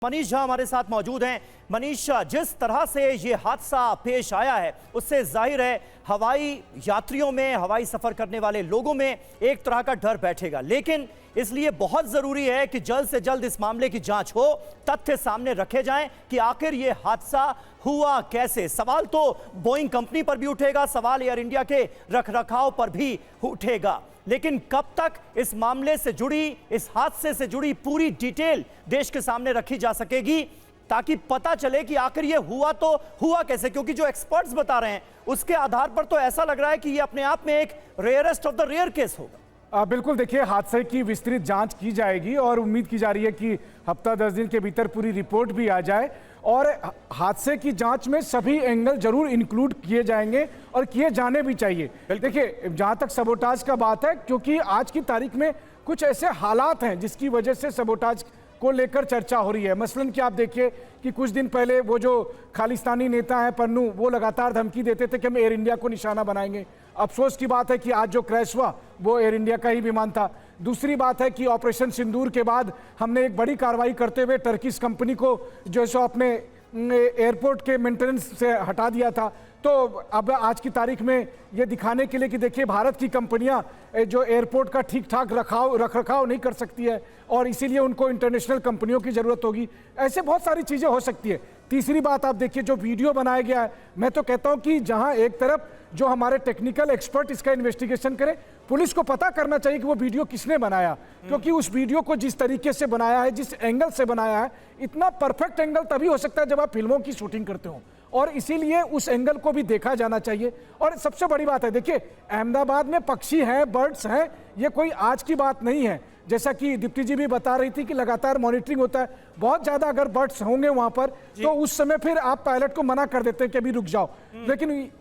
मनीष झा हमारे साथ मौजूद हैं। मनीष, जिस तरह से ये हादसा पेश आया है उससे जाहिर है हवाई यात्रियों में, हवाई सफर करने वाले लोगों में एक तरह का डर बैठेगा, लेकिन इसलिए बहुत जरूरी है कि जल्द से जल्द इस मामले की जांच हो, तथ्य सामने रखे जाएं कि आखिर ये हादसा हुआ कैसे। सवाल तो बोइंग कंपनी पर भी उठेगा, सवाल एयर इंडिया के रखरखाव पर भी उठेगा, लेकिन कब तक इस मामले से जुड़ी, इस हादसे से जुड़ी पूरी डिटेल देश के सामने रखी जा सकेगी ताकि पता चले कि आखिर ये हुआ तो हुआ कैसे। क्योंकि जो एक्सपर्ट्स बता रहे हैं उसके आधार पर तो ऐसा लग रहा है कि ये अपने आप में एक rarest of the rare case होगा। बिल्कुल, देखिए हादसे की विस्तृत जांच की जाएगी और उम्मीद की जा रही है कि हफ्ता 10 दिन के भीतर पूरी रिपोर्ट भी आ जाए और हादसे की जांच में सभी एंगल जरूर इंक्लूड किए जाएंगे और किए जाने भी चाहिए। देखिए, जहां तक सबोटाज का बात है, क्योंकि आज की तारीख में कुछ ऐसे हालात हैं जिसकी वजह से सबोटाज को लेकर चर्चा हो रही है। मसलन कि आप देखिए कि कुछ दिन पहले वो जो खालिस्तानी नेता हैं पन्नू, वो लगातार धमकी देते थे कि हम एयर इंडिया को निशाना बनाएंगे। अफसोस की बात है कि आज जो क्रैश हुआ वो एयर इंडिया का ही विमान था। दूसरी बात है कि ऑपरेशन सिंदूर के बाद हमने एक बड़ी कार्रवाई करते हुए टर्किश कंपनी को जो है सो अपने एयरपोर्ट के मेंटेनेंस से हटा दिया था। तो अब आज की तारीख में ये दिखाने के लिए कि देखिए भारत की कंपनियां जो एयरपोर्ट का ठीक ठाक रखरखाव नहीं कर सकती है और इसीलिए उनको इंटरनेशनल कंपनियों की ज़रूरत होगी। ऐसे बहुत सारी चीज़ें हो सकती है। तीसरी बात आप देखिए, जो वीडियो बनाया गया है, मैं तो कहता हूं कि जहां एक तरफ जो हमारे टेक्निकल एक्सपर्ट इसका इन्वेस्टिगेशन करें, पुलिस को पता करना चाहिए कि वो वीडियो किसने बनाया, क्योंकि उस वीडियो को जिस तरीके से बनाया है, जिस एंगल से बनाया है, इतना परफेक्ट एंगल तभी हो सकता है जब आप फिल्मों की शूटिंग करते हो और इसीलिए उस एंगल को भी देखा जाना चाहिए। और सबसे बड़ी बात है, देखिए अहमदाबाद में पक्षी हैं, बर्ड्स हैं, ये कोई आज की बात नहीं है। जैसा कि दीप्ति जी भी बता रही थी कि लगातार मॉनिटरिंग होता है, बहुत ज्यादा अगर बर्ड्स होंगे वहां पर तो उस समय फिर आप पायलट को मना कर देते हैं कि अभी रुक जाओ। लेकिन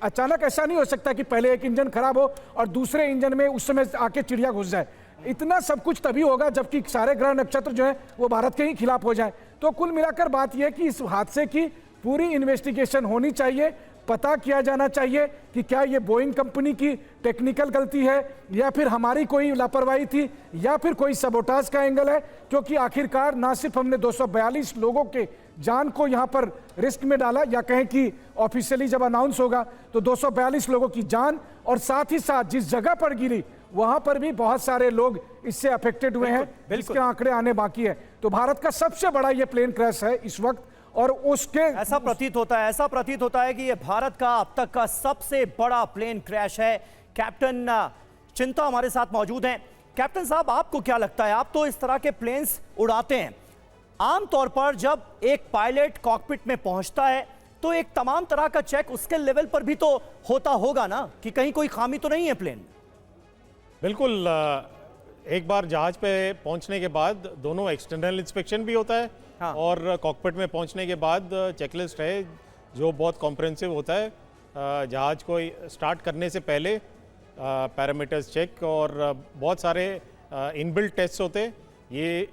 अचानक ऐसा नहीं हो सकता कि पहले एक इंजन खराब हो और दूसरे इंजन में उस समय आके चिड़िया घुस जाए। इतना सब कुछ तभी होगा जबकि सारे ग्रह नक्षत्र जो है वो भारत के ही खिलाफ हो जाए। तो कुल मिलाकर बात यह है कि इस हादसे की पूरी इन्वेस्टिगेशन होनी चाहिए, पता किया जाना चाहिए कि क्या ये बोइंग कंपनी की टेक्निकल गलती है या फिर हमारी कोई लापरवाही थी या फिर कोई सबोटाज का एंगल है। क्योंकि आखिरकार ना सिर्फ हमने 242 लोगों के जान को यहाँ पर रिस्क में डाला, या कहें कि ऑफिशियली जब अनाउंस होगा तो 242 लोगों की जान, और साथ ही साथ जिस जगह पर गिरी वहां पर भी बहुत सारे लोग इससे अफेक्टेड हुए हैं, इसके आंकड़े आने बाकी है। तो भारत का सबसे बड़ा ये प्लेन क्रैश है इस वक्त, और उसके ऐसा प्रतीत होता है कि ये भारत का अब तक का सबसे बड़ा प्लेन क्रैश है। कैप्टन चिंता हमारे साथ मौजूद हैं। कैप्टन साहब, आपको क्या लगता है, आप तो इस तरह के प्लेन्स उड़ाते हैं, आमतौर पर जब एक पायलट कॉकपिट में पहुंचता है तो एक तमाम तरह का चेक उसके लेवल पर भी तो होता होगा ना, कि कहीं कोई खामी तो नहीं है प्लेन में? बिल्कुल, एक बार जहाज पे पहुंचने के बाद दोनों एक्सटर्नल इंस्पेक्शन भी होता है। हाँ। और कॉकपिट में पहुंचने के बाद चेकलिस्ट है जो बहुत कॉम्प्रिहेंसिव होता है। जहाज को स्टार्ट करने से पहले पैरामीटर्स चेक और बहुत सारे इनबिल्ट टेस्ट होते हैं। ये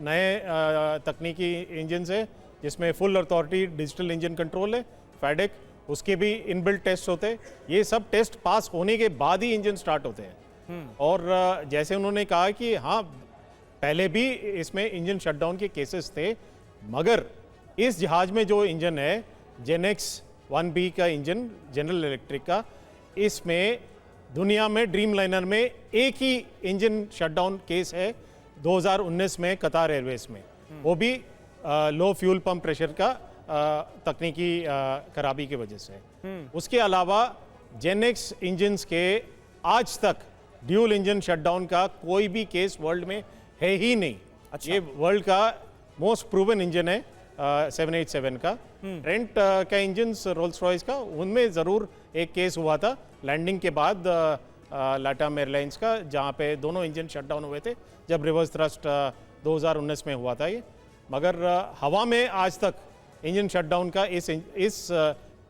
नए तकनीकी इंजन है जिसमें full authority digital engine control है, फैडेक, उसके भी इनबिल्ट टेस्ट होते हैं। ये सब टेस्ट पास होने के बाद ही इंजन स्टार्ट होते हैं। और जैसे उन्होंने कहा कि हाँ, पहले भी इसमें इंजन शटडाउन के केसेस थे, मगर इस जहाज में जो इंजन है जेनेक्स 1B का इंजन, जनरल इलेक्ट्रिक का, इसमें दुनिया में ड्रीम लाइनर में एक ही इंजन शटडाउन केस है 2019 में कतार एयरवेज में, वो भी लो फ्यूल पंप प्रेशर का तकनीकी खराबी की वजह से। उसके अलावा जेनेक्स इंजन्स के आज तक ड्यूल इंजन शटडाउन का कोई भी केस वर्ल्ड में है ही नहीं। अच्छा। ये वर्ल्ड का मोस्ट प्रूवन इंजन है 787 का। ट्रेंट का इंजन रोल्स रॉयस का, उनमें ज़रूर एक केस हुआ था लैंडिंग के बाद लाटाम एयरलाइंस का, जहाँ पे दोनों इंजन शटडाउन हुए थे जब रिवर्स थ्रस्ट 2019 में हुआ था ये। मगर हवा में आज तक इंजन शटडाउन का इस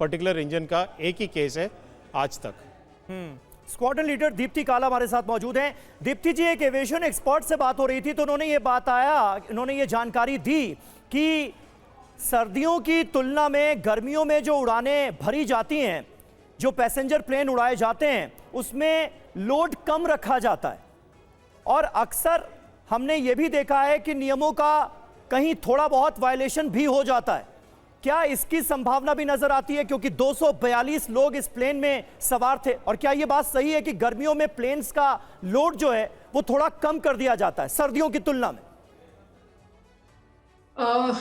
पर्टिकुलर इंजन का एक ही केस है आज तक। स्क्वाड्रन लीडर दीप्ति काला हमारे साथ मौजूद हैं। दीप्ति जी, एक एविएशन एक्सपर्ट से बात हो रही थी तो उन्होंने ये जानकारी दी कि सर्दियों की तुलना में गर्मियों में जो उड़ानें भरी जाती हैं, जो पैसेंजर प्लेन उड़ाए जाते हैं, उसमें लोड कम रखा जाता है और अक्सर हमने ये भी देखा है कि नियमों का कहीं थोड़ा बहुत वायलेशन भी हो जाता है। क्या इसकी संभावना भी नजर आती है, क्योंकि 242 लोग इस प्लेन में सवार थे? और क्या यह बात सही है कि गर्मियों में प्लेन्स का लोड जो है वो थोड़ा कम कर दिया जाता है सर्दियों की तुलना में?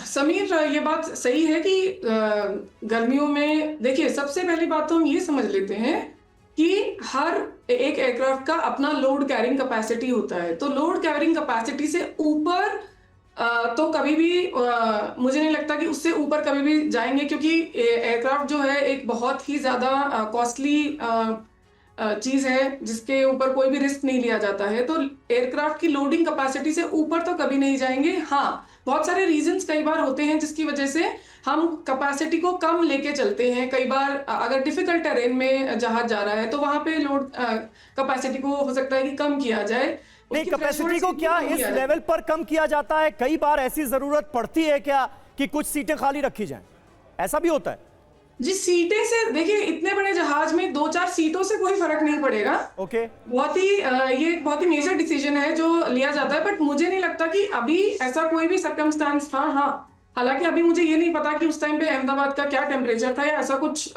समीर, ये बात सही है कि गर्मियों में देखिए, सबसे पहली बात तो हम ये समझ लेते हैं कि हर एक एयरक्राफ्ट का अपना लोड कैरिंग कैपेसिटी होता है। तो लोड कैरिंग कैपेसिटी से ऊपर तो कभी भी मुझे नहीं लगता कि उससे ऊपर कभी भी जाएंगे, क्योंकि एयरक्राफ्ट जो है एक बहुत ही ज़्यादा कॉस्टली चीज़ है जिसके ऊपर कोई भी रिस्क नहीं लिया जाता है। तो एयरक्राफ्ट की लोडिंग कैपेसिटी से ऊपर तो कभी नहीं जाएंगे। हाँ, बहुत सारे रीजंस कई बार होते हैं जिसकी वजह से हम कैपेसिटी को कम लेके चलते हैं। कई बार अगर डिफिकल्ट टेरेन में जहाज जा रहा है तो वहां पे लोड कैपेसिटी को हो सकता है कि कम किया जाए। नहीं, कैपेसिटी को क्या इस लेवल पर कम किया जाता है? कई बार ऐसी जरूरत पड़ती है क्या कि कुछ सीटें खाली रखी जाएं? ऐसा भी होता है जी। सीटें से देखिए, इतने बड़े जहाज में 2-4 सीटों से कोई फर्क नहीं पड़ेगा। ओके, ये बहुत ही मेजर डिसीजन है जो लिया जाता है, बट मुझे नहीं लगता कि अभी ऐसा कोई भी सर्कमस्टांस था। हाँ, हालांकि अभी मुझे ये नहीं पता कि उस टाइम पे अहमदाबाद का क्या टेम्परेचर था या ऐसा कुछ।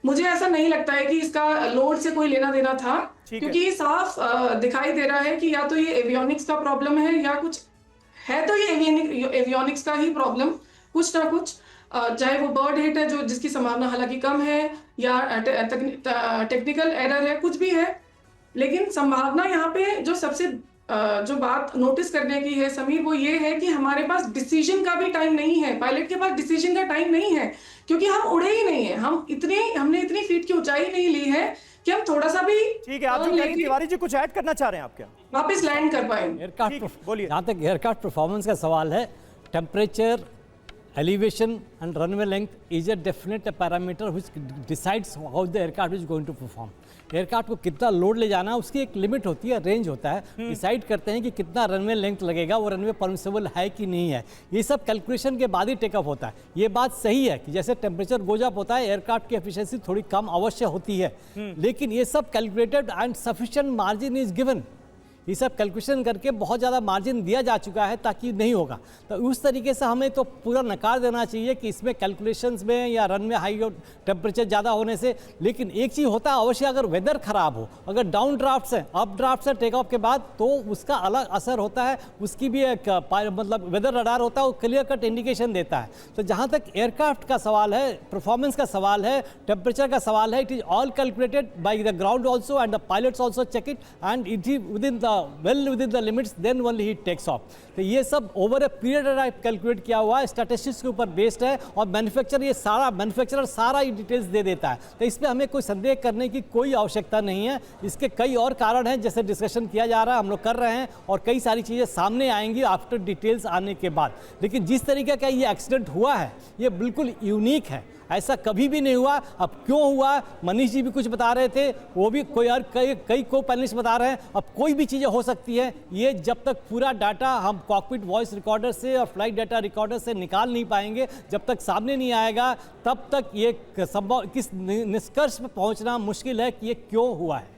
मुझे ऐसा नहीं लगता है कि इसका लोड से कोई लेना देना था, क्योंकि ये साफ दिखाई दे रहा है कि या तो ये एवियोनिक्स का प्रॉब्लम है या कुछ है। तो ये एवियोनिक्स का ही प्रॉब्लम कुछ ना कुछ, चाहे वो बर्ड हिट है जो जिसकी संभावना हालांकि कम है, या टेक्निकल एरर है, कुछ भी है। लेकिन संभावना यहाँ पे जो सबसे जो बात नोटिस करने की है समीर, वो ये है कि हमारे पास डिसीजन का भी टाइम नहीं है। पायलट के पास डिसीजन का टाइम नहीं है, क्योंकि हम उड़े ही नहीं है। हमने इतनी फीट की ऊंचाई नहीं ली है कि हम थोड़ा सा भी, ठीक है। आप जो कह रही हैं तिवारी जी, कुछ ऐड करना चाह रहे हैं आप क्या? वापस लैंड कर पाए? बोलिए। जहाँ तक एयरक्राफ्ट परफॉर्मेंस का सवाल है, temperature, elevation and runway length is a definite parameter which decides how the aircraft is going to perform. Aircraft को कितना लोड ले जाना है उसकी एक लिमिट होती है, रेंज होता है। डिसाइड करते हैं कि कितना रनवे लेंथ लगेगा, वो रनवे परमिसेबल है कि नहीं है। ये सब कैलकुलेशन के बाद ही टेकअप होता है। ये बात सही है कि जैसे टेम्परेचर गोज अप होता है, एयरक्राफ्ट की एफिशिएंसी थोड़ी कम अवश्य होती है, लेकिन ये सब calculated and sufficient margin is given. ये सब कैलकुलेशन करके बहुत ज़्यादा मार्जिन दिया जा चुका है ताकि नहीं होगा। तो उस तरीके से हमें तो पूरा नकार देना चाहिए कि इसमें कैलकुलेशंस में या रन में हाई टेम्परेचर ज़्यादा होने से। लेकिन एक चीज़ होता है अवश्य, अगर वेदर ख़राब हो, अगर डाउन ड्राफ्ट्स हैं, अप ड्राफ्ट्स हैं टेक ऑफ के बाद, तो उसका अलग असर होता है। उसकी भी एक मतलब वेदर रडार होता है, वो क्लियर कट इंडिकेशन देता है। तो जहाँ तक एयरक्राफ्ट का सवाल है, परफॉर्मेंस का सवाल है, टेम्परेचर का सवाल है, it is all calculated by the ground also and the pilots also check it and it is within the well within the limits, then only he takes off. तो ये सब over a period of calculate किया हुआ है, statistics के ऊपर based है, और मैन्युफैक्चरर सारा ये डिटेल्स दे देता है। तो इसमें हमें कोई संदेह करने की कोई आवश्यकता नहीं है। इसके कई और कारण हैं, जैसे डिस्कशन किया जा रहा है, हम लोग कर रहे हैं, और कई सारी चीज़ें सामने आएंगी आफ्टर डिटेल्स आने के बाद। लेकिन जिस तरीके का ये एक्सीडेंट हुआ है, ये बिल्कुल यूनिक है, ऐसा कभी भी नहीं हुआ। अब क्यों हुआ, मनीष जी भी कुछ बता रहे थे, वो भी कोई और कई को पैनलिस्ट बता रहे हैं। अब कोई भी चीज़ें हो सकती है, ये जब तक पूरा डाटा हम कॉकपिट वॉइस रिकॉर्डर से और फ्लाइट डाटा रिकॉर्डर से निकाल नहीं पाएंगे, जब तक सामने नहीं आएगा, तब तक ये संभव किस निष्कर्ष पर पहुंचना मुश्किल है कि ये क्यों हुआ है।